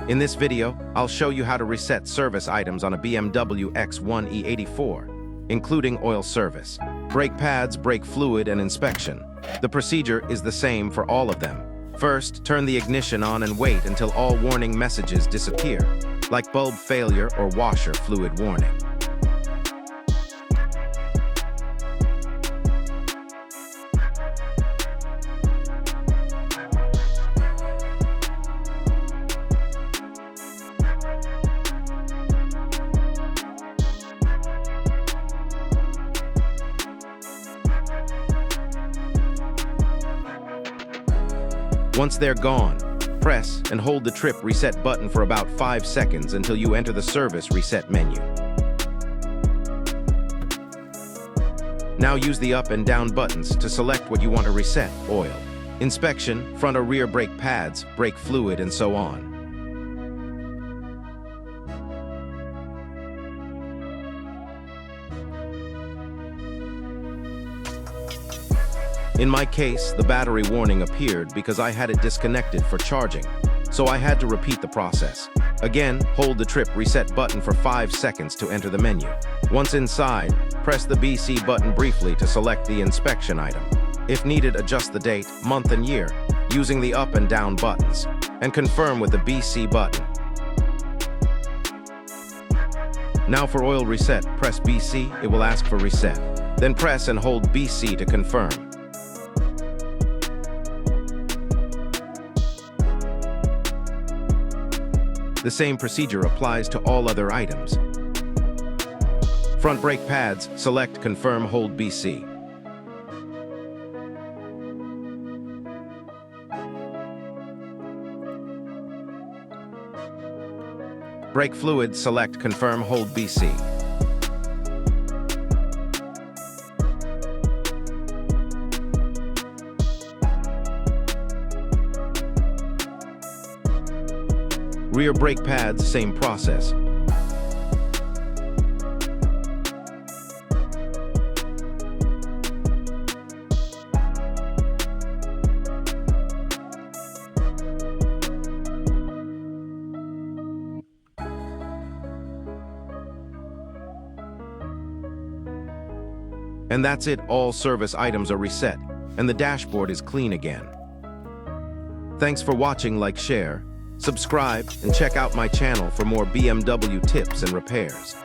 In this video, I'll show you how to reset service items on a BMW X1 E84, including oil service, brake pads, brake fluid, and inspection. The procedure is the same for all of them. First, turn the ignition on and wait until all warning messages disappear, like bulb failure or washer fluid warning. Once they're gone, press and hold the trip reset button for about 5 seconds until you enter the service reset menu. Now use the up and down buttons to select what you want to reset: oil, inspection, front or rear brake pads, brake fluid, and so on. In my case, the battery warning appeared because I had it disconnected for charging, so I had to repeat the process. Again, hold the trip reset button for 5 seconds to enter the menu. Once inside, press the BC button briefly to select the inspection item. If needed, adjust the date, month, and year using the up and down buttons, and confirm with the BC button. Now for oil reset, press BC, it will ask for reset. Then press and hold BC to confirm. The same procedure applies to all other items. Front brake pads, select confirm, hold BC. Brake fluid, select confirm, hold BC. Rear brake pads, same process. And that's it, all service items are reset, and the dashboard is clean again. Thanks for watching, like, share, subscribe, and check out my channel for more BMW tips and repairs.